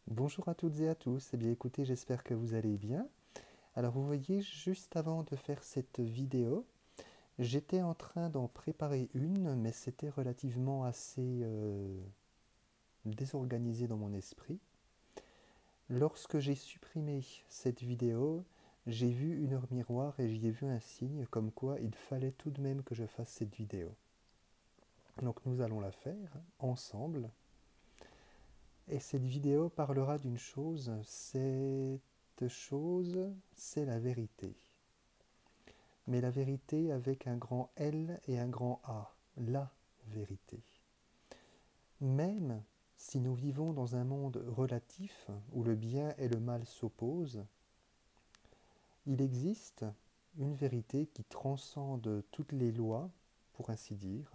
Bonjour à toutes et à tous, eh bien écoutez, j'espère que vous allez bien. Alors vous voyez, juste avant de faire cette vidéo, j'étais en train d'en préparer une, mais c'était relativement assez désorganisé dans mon esprit. Lorsque j'ai supprimé cette vidéo, j'ai vu une heure miroir et j'y ai vu un signe comme quoi il fallait tout de même que je fasse cette vidéo. Donc nous allons la faire ensemble. Et cette vidéo parlera d'une chose, cette chose, c'est la vérité. Mais la vérité avec un grand L et un grand A, la vérité. Même si nous vivons dans un monde relatif où le bien et le mal s'opposent, il existe une vérité qui transcende toutes les lois, pour ainsi dire.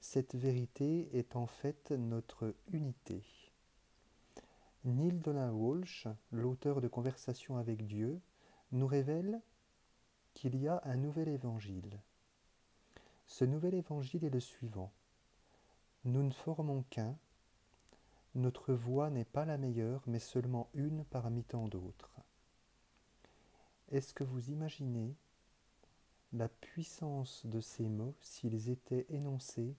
Cette vérité est en fait notre unité. Neale Donald Walsch, l'auteur de Conversation avec Dieu, nous révèle qu'il y a un nouvel évangile. Ce nouvel évangile est le suivant. Nous ne formons qu'un, notre voix n'est pas la meilleure, mais seulement une parmi tant d'autres. Est-ce que vous imaginez la puissance de ces mots s'ils étaient énoncés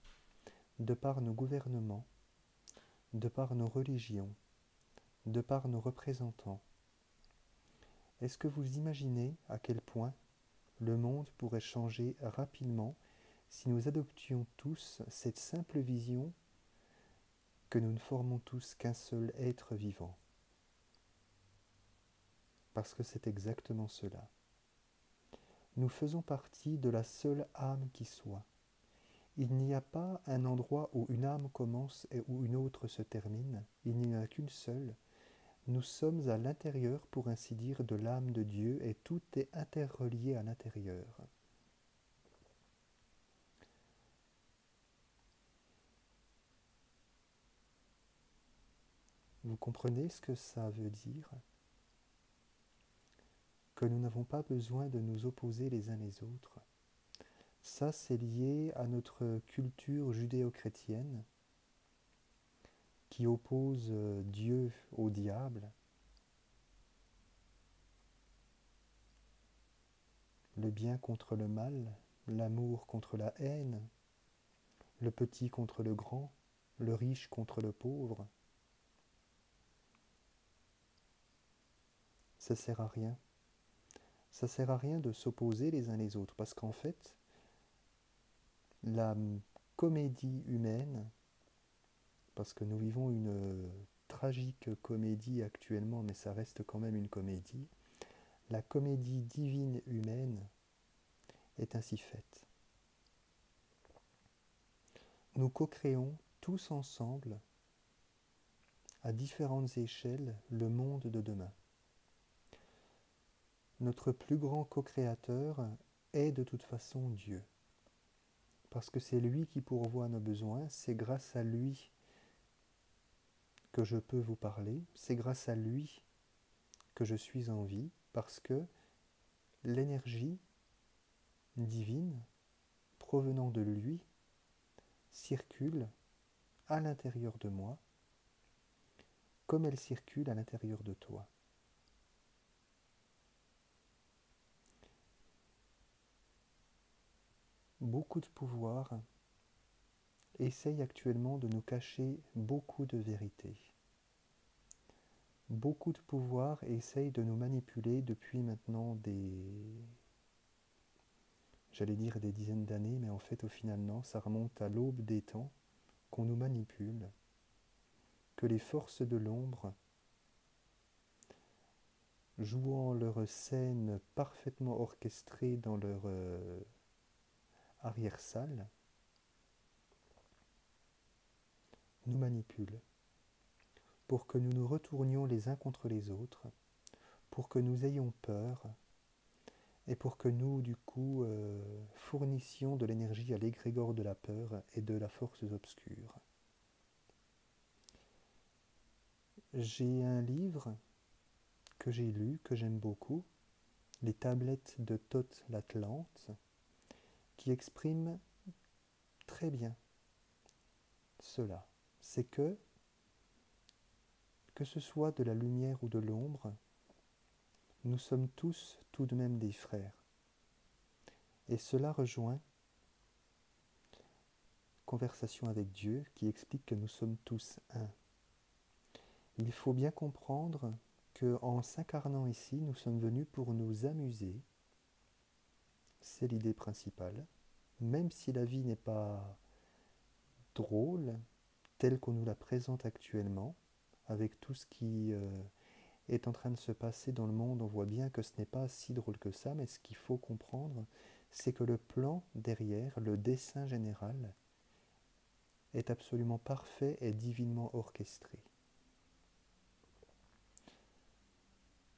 de par nos gouvernements, de par nos religions, de par nos représentants? Est-ce que vous imaginez à quel point le monde pourrait changer rapidement si nous adoptions tous cette simple vision que nous ne formons tous qu'un seul être vivant? Parce que c'est exactement cela. Nous faisons partie de la seule âme qui soit. Il n'y a pas un endroit où une âme commence et où une autre se termine. Il n'y en a qu'une seule. Nous sommes à l'intérieur, pour ainsi dire, de l'âme de Dieu et tout est interrelié à l'intérieur. Vous comprenez ce que ça veut dire? Que nous n'avons pas besoin de nous opposer les uns les autres. Ça, c'est lié à notre culture judéo-chrétienne qui oppose Dieu au diable, le bien contre le mal, l'amour contre la haine, le petit contre le grand, le riche contre le pauvre. Ça sert à rien. Ça sert à rien de s'opposer les uns les autres parce qu'en fait, la comédie humaine, parce que nous vivons une tragique comédie actuellement, mais ça reste quand même une comédie, la comédie divine humaine est ainsi faite. Nous co-créons tous ensemble, à différentes échelles, le monde de demain. Notre plus grand co-créateur est de toute façon Dieu. Parce que c'est lui qui pourvoit à nos besoins, c'est grâce à lui que je peux vous parler, c'est grâce à lui que je suis en vie, parce que l'énergie divine provenant de lui circule à l'intérieur de moi, comme elle circule à l'intérieur de toi. Beaucoup de pouvoirs essayent actuellement de nous cacher beaucoup de vérités. Beaucoup de pouvoirs essayent de nous manipuler depuis maintenant j'allais dire des dizaines d'années, mais en fait au final non, ça remonte à l'aube des temps, qu'on nous manipule, que les forces de l'ombre, jouant leur scène parfaitement orchestrée dans leur arrière-salle, nous manipulent pour que nous nous retournions les uns contre les autres, pour que nous ayons peur et pour que nous, du coup, fournissions de l'énergie à l'égrégore de la peur et de la force obscure. J'ai un livre que j'ai lu, que j'aime beaucoup, Les tablettes de Thoth l'Atlante, qui exprime très bien cela. C'est que que ce soit de la lumière ou de l'ombre, nous sommes tous tout de même des frères. Et cela rejoint Conversation avec Dieu qui explique que nous sommes tous un. Il faut bien comprendre qu'en s'incarnant ici, nous sommes venus pour nous amuser. C'est l'idée principale. Même si la vie n'est pas drôle, telle qu'on nous la présente actuellement, avec tout ce qui est en train de se passer dans le monde, on voit bien que ce n'est pas si drôle que ça, mais ce qu'il faut comprendre, c'est que le plan derrière, le dessein général, est absolument parfait et divinement orchestré.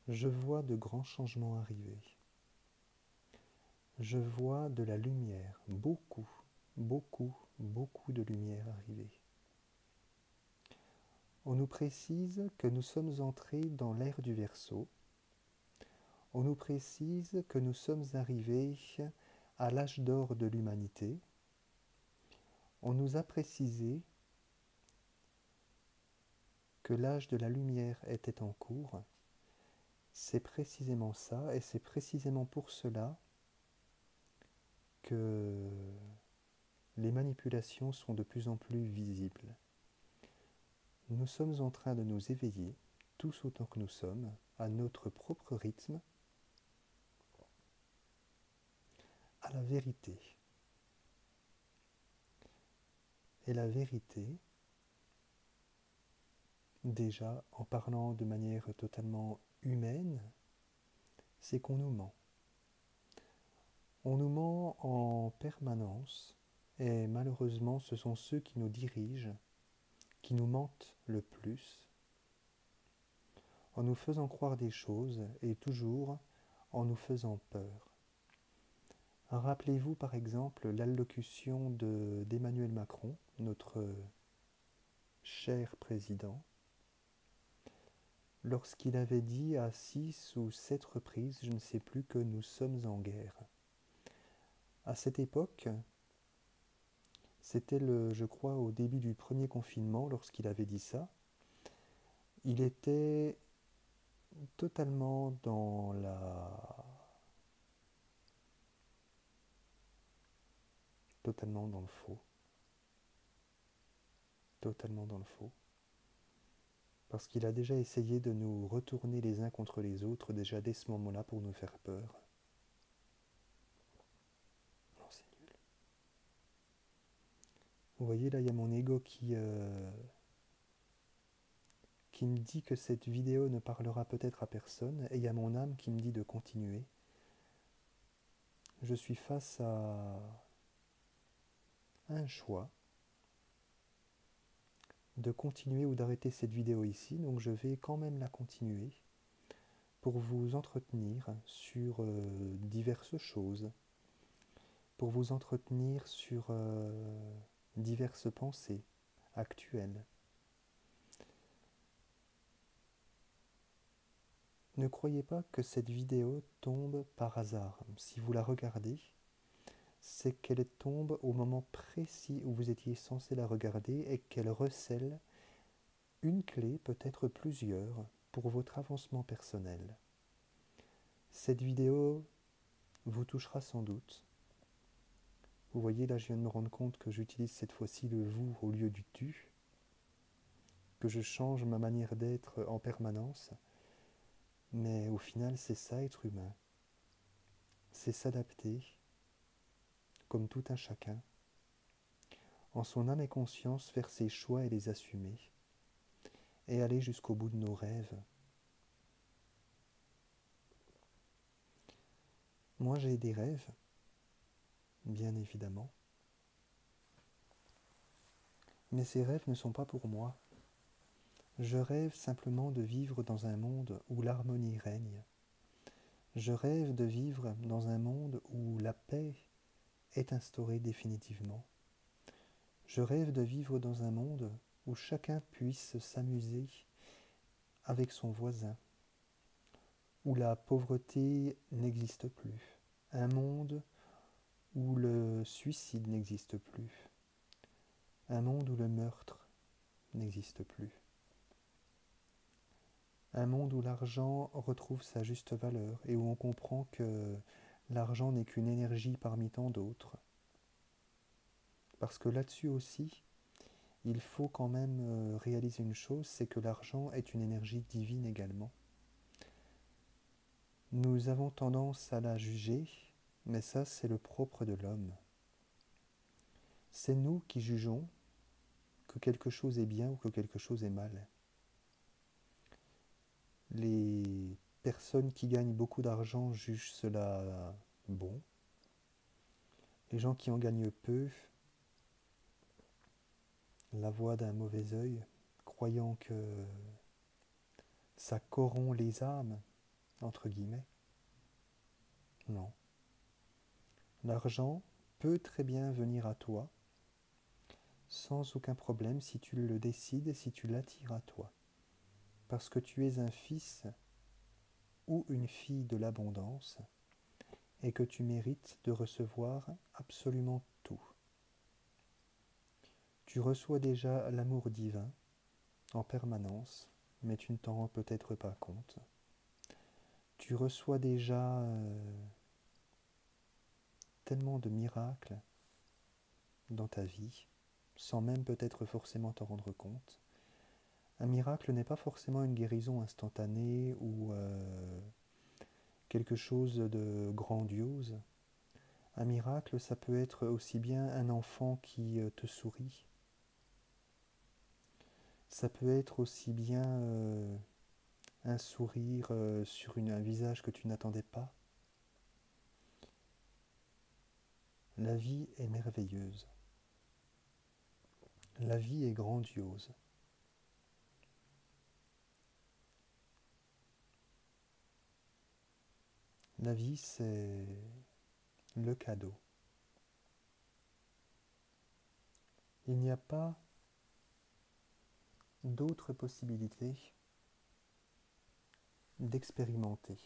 Je vois de grands changements arriver. Je vois de la lumière, beaucoup, beaucoup, beaucoup de lumière arriver. On nous précise que nous sommes entrés dans l'ère du Verseau. On nous précise que nous sommes arrivés à l'âge d'or de l'humanité. On nous a précisé que l'âge de la lumière était en cours. C'est précisément ça, et c'est précisément pour cela que les manipulations sont de plus en plus visibles. Nous sommes en train de nous éveiller, tous autant que nous sommes, à notre propre rythme, à la vérité. Et la vérité, déjà en parlant de manière totalement humaine, c'est qu'on nous ment. On nous ment en permanence et malheureusement ce sont ceux qui nous dirigent, qui nous mentent le plus, en nous faisant croire des choses et toujours en nous faisant peur. Rappelez-vous par exemple l'allocution d'Emmanuel Macron, notre cher président, lorsqu'il avait dit à 6 ou 7 reprises, je ne sais plus, que nous sommes en guerre. À cette époque, c'était je crois au début du premier confinement, lorsqu'il avait dit ça, il était totalement dans totalement dans le faux. Totalement dans le faux. Parce qu'il a déjà essayé de nous retourner les uns contre les autres, déjà dès ce moment-là, pour nous faire peur. Non, c'est nul. Vous voyez, là, il y a mon ego qui me dit que cette vidéo ne parlera peut-être à personne, et il y a mon âme qui me dit de continuer. Je suis face à un choix de continuer ou d'arrêter cette vidéo ici, donc je vais quand même la continuer pour vous entretenir sur diverses choses, pour vous entretenir sur diverses pensées actuelles. Ne croyez pas que cette vidéo tombe par hasard. Si vous la regardez, c'est qu'elle tombe au moment précis où vous étiez censé la regarder et qu'elle recèle une clé, peut-être plusieurs, pour votre avancement personnel. Cette vidéo vous touchera sans doute. Vous voyez, là, je viens de me rendre compte que j'utilise cette fois-ci le vous au lieu du tu, que je change ma manière d'être en permanence, mais au final, c'est ça être humain. C'est s'adapter, comme tout un chacun, en son âme et conscience, faire ses choix et les assumer, et aller jusqu'au bout de nos rêves. Moi, j'ai des rêves, bien évidemment, mais ces rêves ne sont pas pour moi. Je rêve simplement de vivre dans un monde où l'harmonie règne. Je rêve de vivre dans un monde où la paix est instaurée définitivement. Je rêve de vivre dans un monde où chacun puisse s'amuser avec son voisin, où la pauvreté n'existe plus, un monde où le suicide n'existe plus, un monde où le meurtre n'existe plus. Un monde où l'argent retrouve sa juste valeur et où on comprend que l'argent n'est qu'une énergie parmi tant d'autres. Parce que là-dessus aussi, il faut quand même réaliser une chose, c'est que l'argent est une énergie divine également. Nous avons tendance à la juger, mais ça c'est le propre de l'homme. C'est nous qui jugeons que quelque chose est bien ou que quelque chose est mal. Les personnes qui gagnent beaucoup d'argent jugent cela bon. Les gens qui en gagnent peu la voient d'un mauvais œil, croyant que ça corrompt les âmes, entre guillemets. Non. L'argent peut très bien venir à toi, sans aucun problème si tu le décides et si tu l'attires à toi. Parce que tu es un fils ou une fille de l'abondance et que tu mérites de recevoir absolument tout. Tu reçois déjà l'amour divin en permanence, mais tu ne t'en rends peut-être pas compte. Tu reçois déjà tellement de miracles dans ta vie, sans même peut-être forcément t'en rendre compte. Un miracle n'est pas forcément une guérison instantanée ou quelque chose de grandiose. Un miracle, ça peut être aussi bien un enfant qui te sourit. Ça peut être aussi bien un sourire sur un visage que tu n'attendais pas. La vie est merveilleuse. La vie est grandiose. La vie, c'est le cadeau. Il n'y a pas d'autre possibilité d'expérimenter.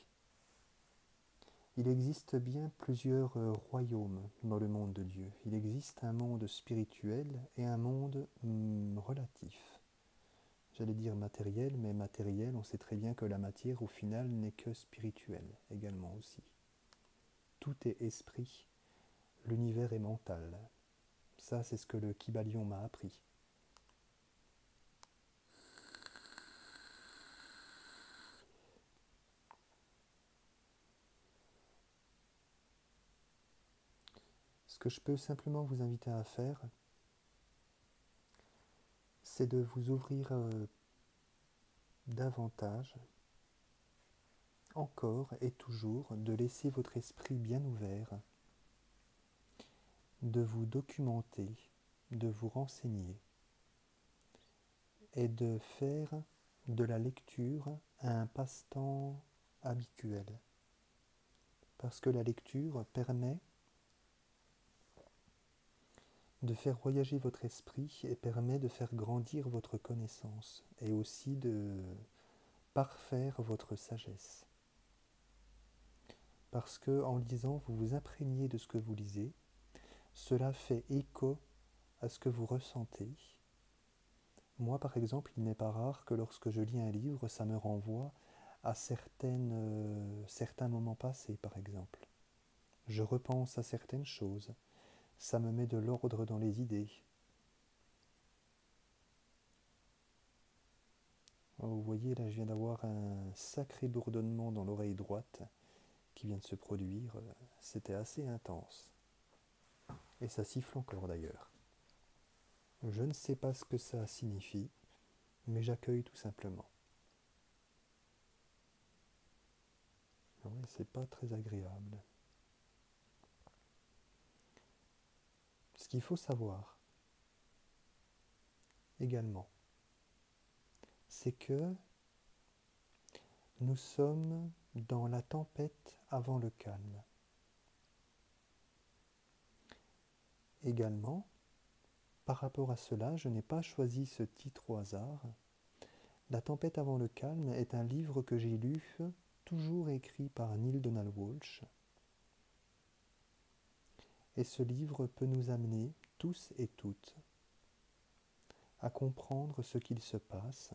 Il existe bien plusieurs royaumes dans le monde de Dieu. Il existe un monde spirituel et un monde relatif. J'allais dire matériel, mais matériel, on sait très bien que la matière au final n'est que spirituelle également aussi. Tout est esprit, l'univers est mental. Ça, c'est ce que le Kybalion m'a appris. Ce que je peux simplement vous inviter à faire, c'est de vous ouvrir davantage, encore et toujours, de laisser votre esprit bien ouvert, de vous documenter, de vous renseigner et de faire de la lecture un passe-temps habituel. Parce que la lecture permet de faire voyager votre esprit et permet de faire grandir votre connaissance et aussi de parfaire votre sagesse. Parce que en lisant, vous vous imprégnez de ce que vous lisez, cela fait écho à ce que vous ressentez. Moi, par exemple, il n'est pas rare que lorsque je lis un livre, ça me renvoie à certains moments passés, par exemple. Je repense à certaines choses. Ça me met de l'ordre dans les idées. Vous voyez, là, je viens d'avoir un sacré bourdonnement dans l'oreille droite qui vient de se produire. C'était assez intense. Et ça siffle encore d'ailleurs. Je ne sais pas ce que ça signifie, mais j'accueille tout simplement. Ouais, c'est pas très agréable. Ce qu'il faut savoir également, c'est que nous sommes dans la tempête avant le calme. Également, par rapport à cela, je n'ai pas choisi ce titre au hasard. La tempête avant le calme est un livre que j'ai lu, toujours écrit par Neale Donald Walsch. Et ce livre peut nous amener, tous et toutes, à comprendre ce qu'il se passe,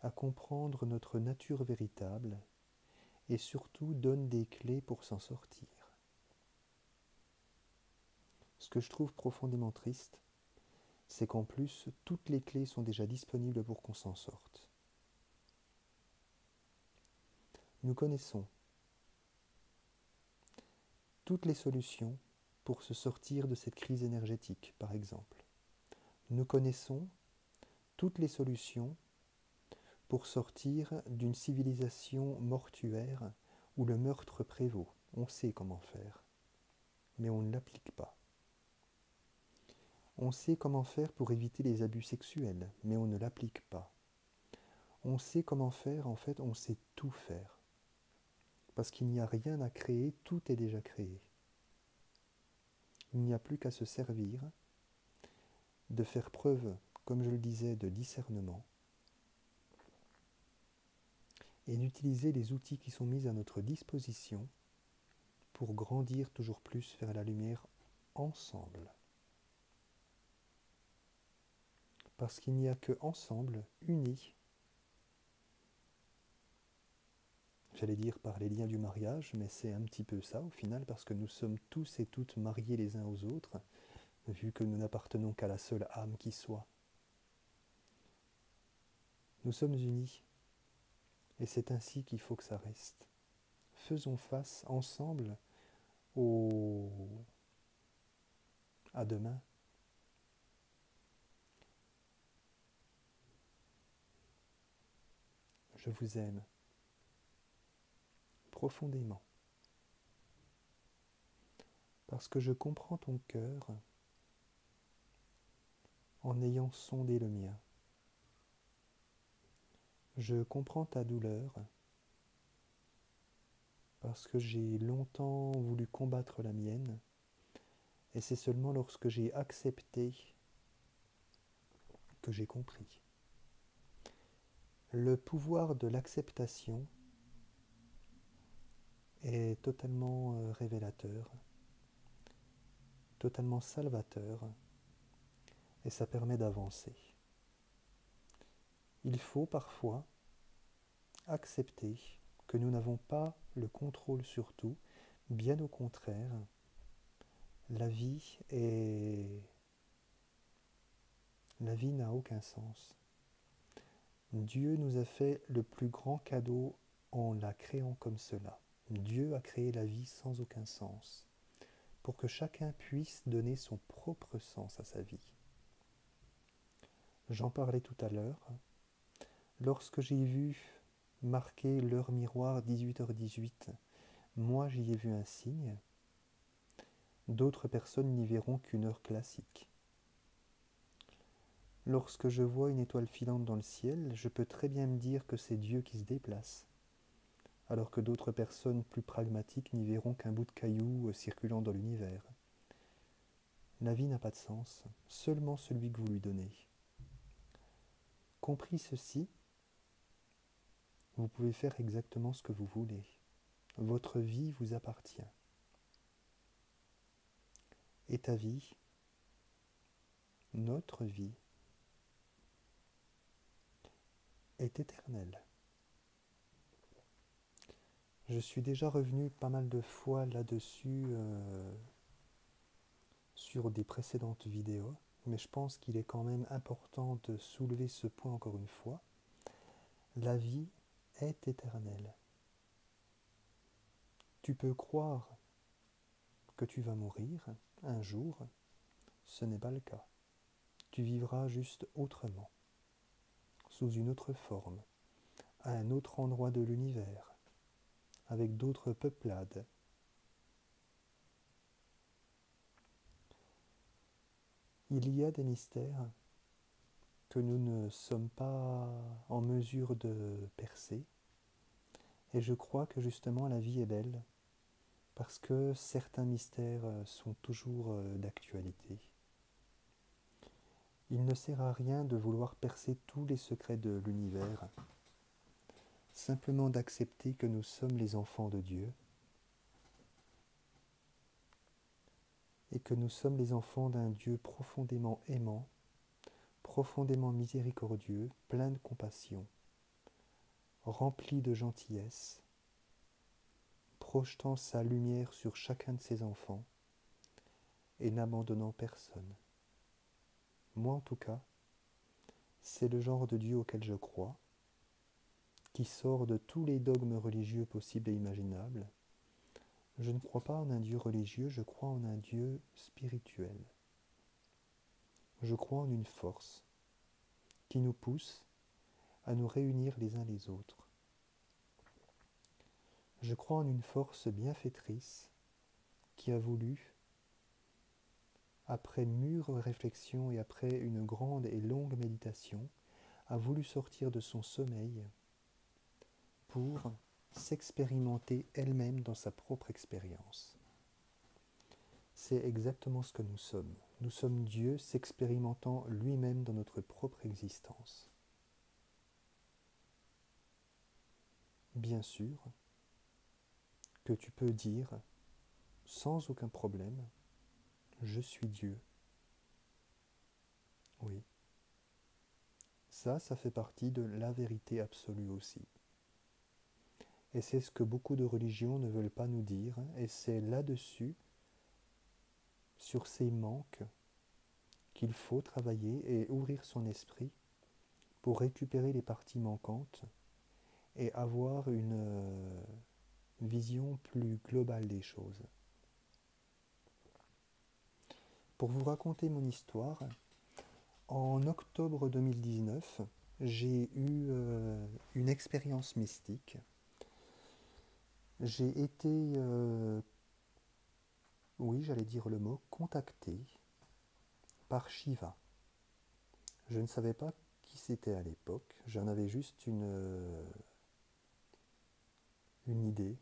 à comprendre notre nature véritable et surtout donne des clés pour s'en sortir. Ce que je trouve profondément triste, c'est qu'en plus, toutes les clés sont déjà disponibles pour qu'on s'en sorte. Nous connaissons toutes les solutions pour se sortir de cette crise énergétique, par exemple. Nous connaissons toutes les solutions pour sortir d'une civilisation mortuaire où le meurtre prévaut. On sait comment faire, mais on ne l'applique pas. On sait comment faire pour éviter les abus sexuels, mais on ne l'applique pas. On sait comment faire, en fait, on sait tout faire. Parce qu'il n'y a rien à créer, tout est déjà créé. Il n'y a plus qu'à se servir, de faire preuve, comme je le disais, de discernement, et d'utiliser les outils qui sont mis à notre disposition pour grandir toujours plus vers la lumière ensemble. Parce qu'il n'y a que ensemble, unis, j'allais dire par les liens du mariage, mais c'est un petit peu ça au final, parce que nous sommes tous et toutes mariés les uns aux autres, vu que nous n'appartenons qu'à la seule âme qui soit. Nous sommes unis, et c'est ainsi qu'il faut que ça reste. Faisons face ensemble à demain. Je vous aime profondément, parce que je comprends ton cœur en ayant sondé le mien. Je comprends ta douleur parce que j'ai longtemps voulu combattre la mienne, et c'est seulement lorsque j'ai accepté que j'ai compris. Le pouvoir de l'acceptation est totalement révélateur, totalement salvateur, et ça permet d'avancer. Il faut parfois accepter que nous n'avons pas le contrôle sur tout, bien au contraire, la vie n'a aucun sens. Dieu nous a fait le plus grand cadeau en la créant comme cela. Dieu a créé la vie sans aucun sens, pour que chacun puisse donner son propre sens à sa vie. J'en parlais tout à l'heure. Lorsque j'ai vu marquer l'heure miroir 18h18, moi j'y ai vu un signe. D'autres personnes n'y verront qu'une heure classique. Lorsque je vois une étoile filante dans le ciel, je peux très bien me dire que c'est Dieu qui se déplace, alors que d'autres personnes plus pragmatiques n'y verront qu'un bout de caillou circulant dans l'univers. La vie n'a pas de sens, seulement celui que vous lui donnez. Compris ceci, vous pouvez faire exactement ce que vous voulez. Votre vie vous appartient. Et ta vie, notre vie, est éternelle. Je suis déjà revenu pas mal de fois là-dessus sur des précédentes vidéos, mais je pense qu'il est quand même important de soulever ce point encore une fois. La vie est éternelle. Tu peux croire que tu vas mourir un jour, ce n'est pas le cas. Tu vivras juste autrement, sous une autre forme, à un autre endroit de l'univers, avec d'autres peuplades. Il y a des mystères que nous ne sommes pas en mesure de percer, et je crois que justement la vie est belle, parce que certains mystères sont toujours d'actualité. Il ne sert à rien de vouloir percer tous les secrets de l'univers, simplement d'accepter que nous sommes les enfants de Dieu et que nous sommes les enfants d'un Dieu profondément aimant, profondément miséricordieux, plein de compassion. rempli de gentillesse, projetant sa lumière sur chacun de ses enfants et n'abandonnant personne. Moi en tout cas, c'est le genre de Dieu auquel je crois, qui sort de tous les dogmes religieux possibles et imaginables. Je ne crois pas en un Dieu religieux, je crois en un Dieu spirituel. Je crois en une force qui nous pousse à nous réunir les uns les autres. Je crois en une force bienfaitrice qui a voulu, après mûre réflexion et après une grande et longue méditation, a voulu sortir de son sommeil pour s'expérimenter elle-même dans sa propre expérience. C'est exactement ce que nous sommes. Nous sommes Dieu s'expérimentant lui-même dans notre propre existence. Bien sûr que tu peux dire, sans aucun problème, je suis Dieu. Oui. Ça fait partie de la vérité absolue aussi. Et c'est ce que beaucoup de religions ne veulent pas nous dire, et c'est là-dessus, sur ces manques, qu'il faut travailler et ouvrir son esprit pour récupérer les parties manquantes et avoir une vision plus globale des choses. Pour vous raconter mon histoire, en octobre 2019, j'ai eu une expérience mystique. J'ai été, oui, j'allais dire le mot, contacté par Shiva. Je ne savais pas qui c'était à l'époque, j'en avais juste une idée,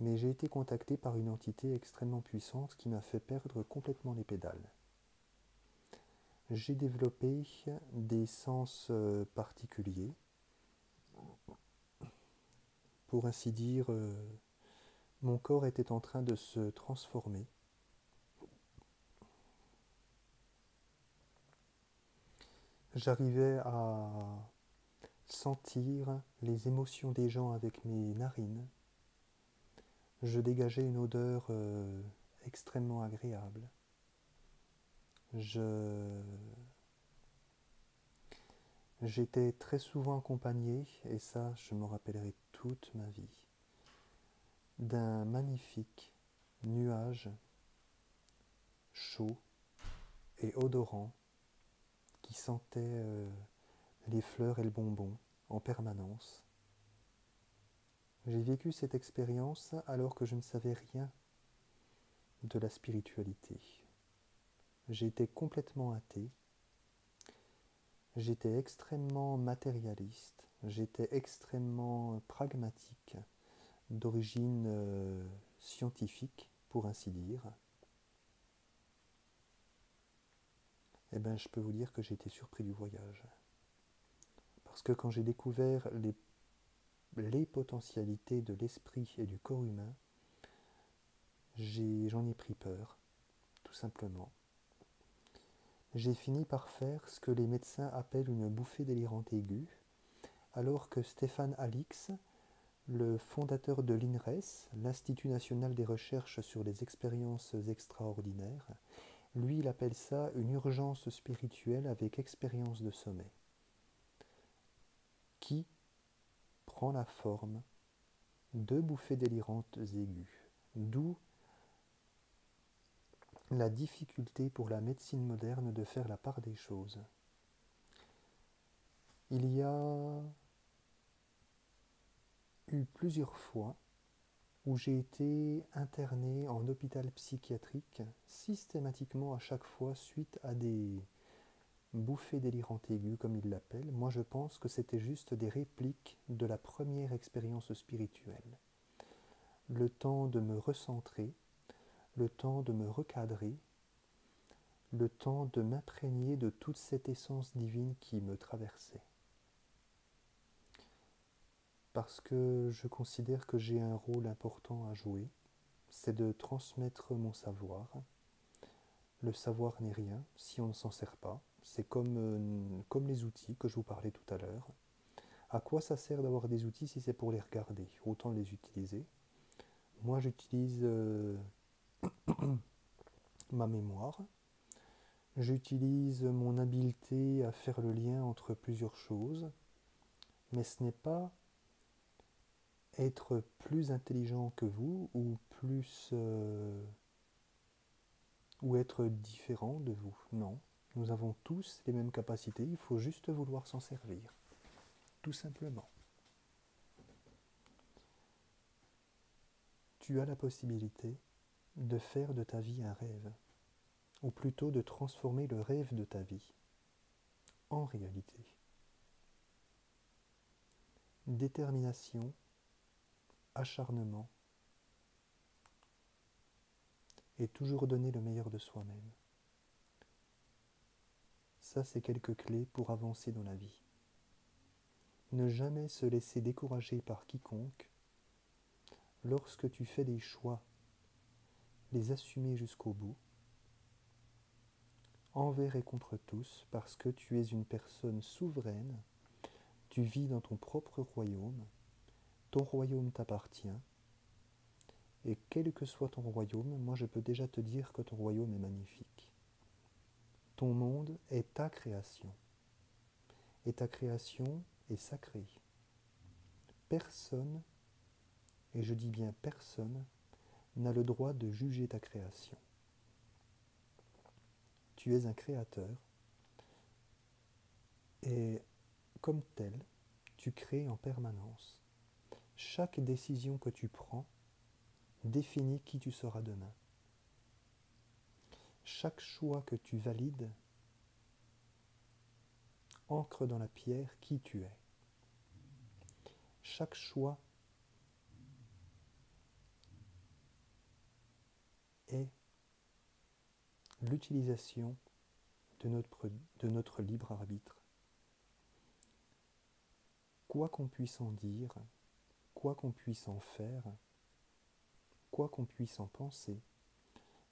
mais j'ai été contacté par une entité extrêmement puissante qui m'a fait perdre complètement les pédales. J'ai développé des sens particuliers, pour ainsi dire, mon corps était en train de se transformer. J'arrivais à sentir les émotions des gens avec mes narines. Je dégageais une odeur extrêmement agréable. J'étais très souvent accompagné, et ça je m'en rappellerai toute ma vie, d'un magnifique nuage chaud et odorant qui sentait les fleurs et le bonbon en permanence. J'ai vécu cette expérience alors que je ne savais rien de la spiritualité. J'étais complètement athée, j'étais extrêmement matérialiste, j'étais extrêmement pragmatique, d'origine scientifique, pour ainsi dire. Eh bien, je peux vous dire que j'ai été surpris du voyage. Parce que quand j'ai découvert les potentialités de l'esprit et du corps humain, j'en ai pris peur, tout simplement. J'ai fini par faire ce que les médecins appellent une bouffée délirante aiguë, alors que Stéphane Alix, le fondateur de l'INRES, l'Institut national des recherches sur les expériences extraordinaires, lui, il appelle ça une urgence spirituelle avec expérience de sommeil, qui prend la forme de bouffées délirantes aiguës, d'où la difficulté pour la médecine moderne de faire la part des choses. Il y a eu plusieurs fois où j'ai été interné en hôpital psychiatrique, systématiquement à chaque fois suite à des bouffées délirantes aiguës, comme il l'appelle. Moi, je pense que c'était juste des répliques de la première expérience spirituelle. Le temps de me recentrer, le temps de me recadrer, le temps de m'imprégner de toute cette essence divine qui me traversait. Parce que je considère que j'ai un rôle important à jouer, c'est de transmettre mon savoir. Le savoir n'est rien si on ne s'en sert pas. C'est comme les outils que je vous parlais tout à l'heure. À quoi ça sert d'avoir des outils si c'est pour les regarder? Autant les utiliser. Moi, j'utilise ma mémoire. J'utilise mon habileté à faire le lien entre plusieurs choses. Mais ce n'est pas être plus intelligent que vous ou être différent de vous. Non, nous avons tous les mêmes capacités, il faut juste vouloir s'en servir, tout simplement. Tu as la possibilité de faire de ta vie un rêve, ou plutôt de transformer le rêve de ta vie en réalité. Détermination, acharnement, et toujours donner le meilleur de soi-même. Ça, c'est quelques clés pour avancer dans la vie. Ne jamais se laisser décourager par quiconque. Lorsque tu fais des choix, les assumer jusqu'au bout, envers et contre tous, parce que tu es une personne souveraine, tu vis dans ton propre royaume, ton royaume t'appartient, et quel que soit ton royaume, moi je peux déjà te dire que ton royaume est magnifique. Ton monde est ta création, et ta création est sacrée. Personne, et je dis bien personne, n'a le droit de juger ta création. Tu es un créateur, et comme tel, tu crées en permanence. Chaque décision que tu prends définit qui tu seras demain. Chaque choix que tu valides ancre dans la pierre qui tu es. Chaque choix est l'utilisation de notre libre arbitre. Quoi qu'on puisse en dire, quoi qu'on puisse en faire, quoi qu'on puisse en penser,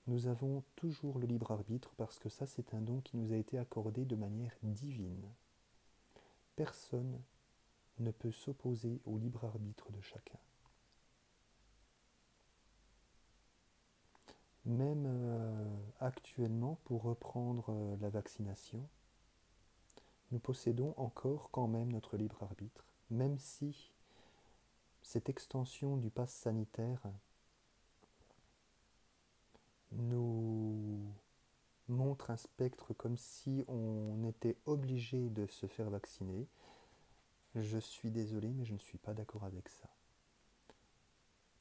nous avons toujours le libre arbitre parce que ça c'est un don qui nous a été accordé de manière divine. Personne ne peut s'opposer au libre arbitre de chacun. Même actuellement, pour reprendre la vaccination, nous possédons encore quand même notre libre arbitre, même si cette extension du pass sanitaire nous montre un spectre comme si on était obligé de se faire vacciner. Je suis désolé, mais je ne suis pas d'accord avec ça.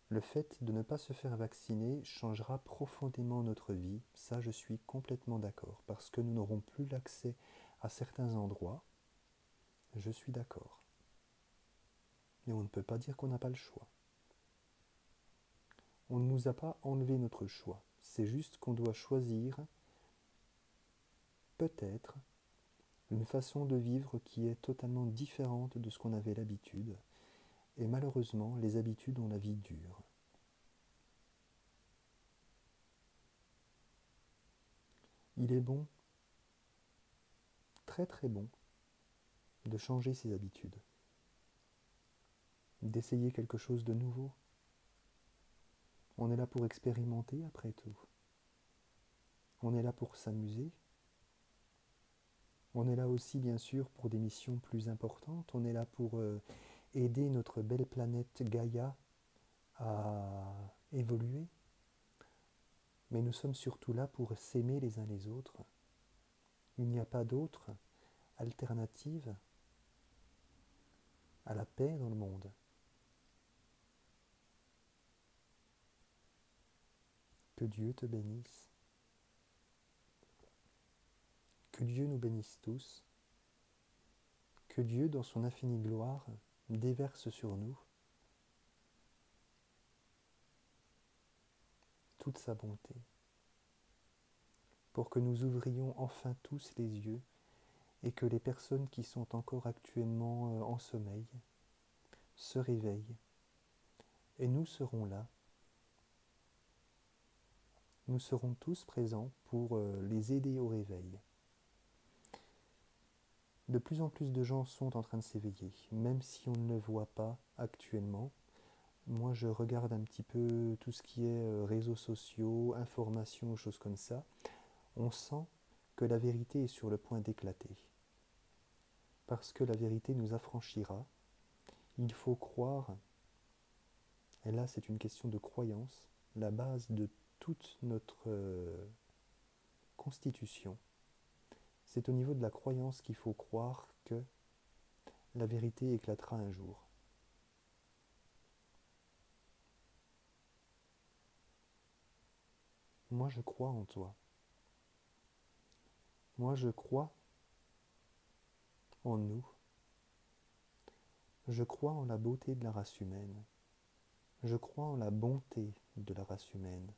Le fait de ne pas se faire vacciner changera profondément notre vie, ça je suis complètement d'accord, parce que nous n'aurons plus l'accès à certains endroits, je suis d'accord. Mais on ne peut pas dire qu'on n'a pas le choix. On ne nous a pas enlevé notre choix, c'est juste qu'on doit choisir peut-être une façon de vivre qui est totalement différente de ce qu'on avait l'habitude, et malheureusement les habitudes ont la vie dure. Il est bon, très très bon, de changer ses habitudes, d'essayer quelque chose de nouveau. On est là pour expérimenter après tout. On est là pour s'amuser. On est là aussi bien sûr pour des missions plus importantes. On est là pour aider notre belle planète Gaïa à évoluer. Mais nous sommes surtout là pour s'aimer les uns les autres. Il n'y a pas d'autre alternative à la paix dans le monde. Que Dieu te bénisse. Que Dieu nous bénisse tous. Que Dieu, dans son infinie gloire, déverse sur nous toute sa bonté, pour que nous ouvrions enfin tous les yeux et que les personnes qui sont encore actuellement en sommeil se réveillent. Et nous serons là. Nous serons tous présents pour les aider au réveil. De plus en plus de gens sont en train de s'éveiller, même si on ne le voit pas actuellement. Moi, je regarde un petit peu tout ce qui est réseaux sociaux, informations, choses comme ça. On sent que la vérité est sur le point d'éclater. Parce que la vérité nous affranchira. Il faut croire, et là c'est une question de croyance, la base de toute notre constitution. C'est au niveau de la croyance qu'il faut croire que la vérité éclatera un jour. Moi je crois en toi. Moi je crois en nous. Je crois en la beauté de la race humaine. Je crois en la bonté de la race humaine.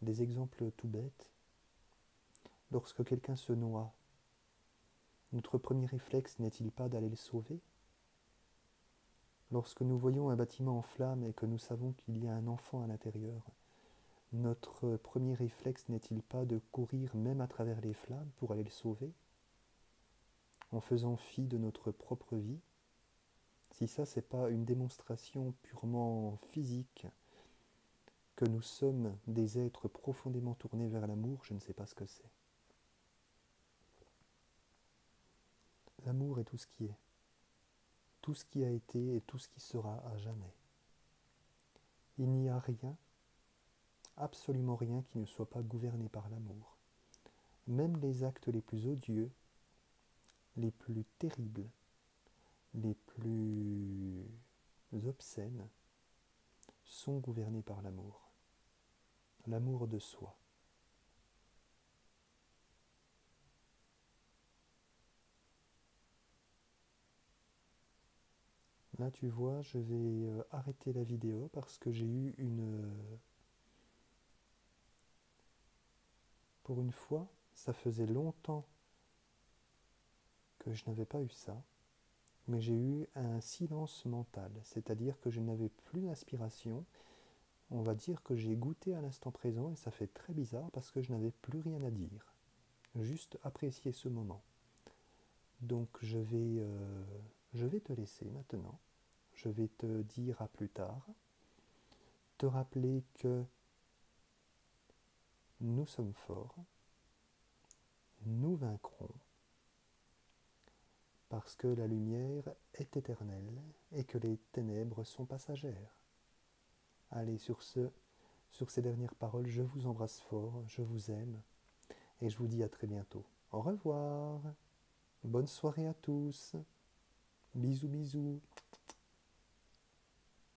Des exemples tout bêtes. Lorsque quelqu'un se noie, notre premier réflexe n'est-il pas d'aller le sauver? Lorsque nous voyons un bâtiment en flammes et que nous savons qu'il y a un enfant à l'intérieur, notre premier réflexe n'est-il pas de courir même à travers les flammes pour aller le sauver, en faisant fi de notre propre vie? Si ça, c'est pas une démonstration purement physique que nous sommes des êtres profondément tournés vers l'amour, je ne sais pas ce que c'est. L'amour est tout ce qui est, tout ce qui a été et tout ce qui sera à jamais. Il n'y a rien, absolument rien qui ne soit pas gouverné par l'amour. Même les actes les plus odieux, les plus terribles, les plus obscènes, sont gouvernés par l'amour. L'amour de soi. Là, tu vois, je vais arrêter la vidéo parce que j'ai eu pour une fois, ça faisait longtemps que je n'avais pas eu ça, mais j'ai eu un silence mental, c'est-à-dire que je n'avais plus d'inspiration. On va dire que j'ai goûté à l'instant présent et ça fait très bizarre parce que je n'avais plus rien à dire. Juste apprécier ce moment. Donc je vais te laisser maintenant. Je vais te dire à plus tard. Te rappeler que nous sommes forts. Nous vaincrons. Parce que la lumière est éternelle et que les ténèbres sont passagères. Allez, sur ces dernières paroles, je vous embrasse fort, je vous aime et je vous dis à très bientôt. Au revoir. Bonne soirée à tous. Bisous bisous.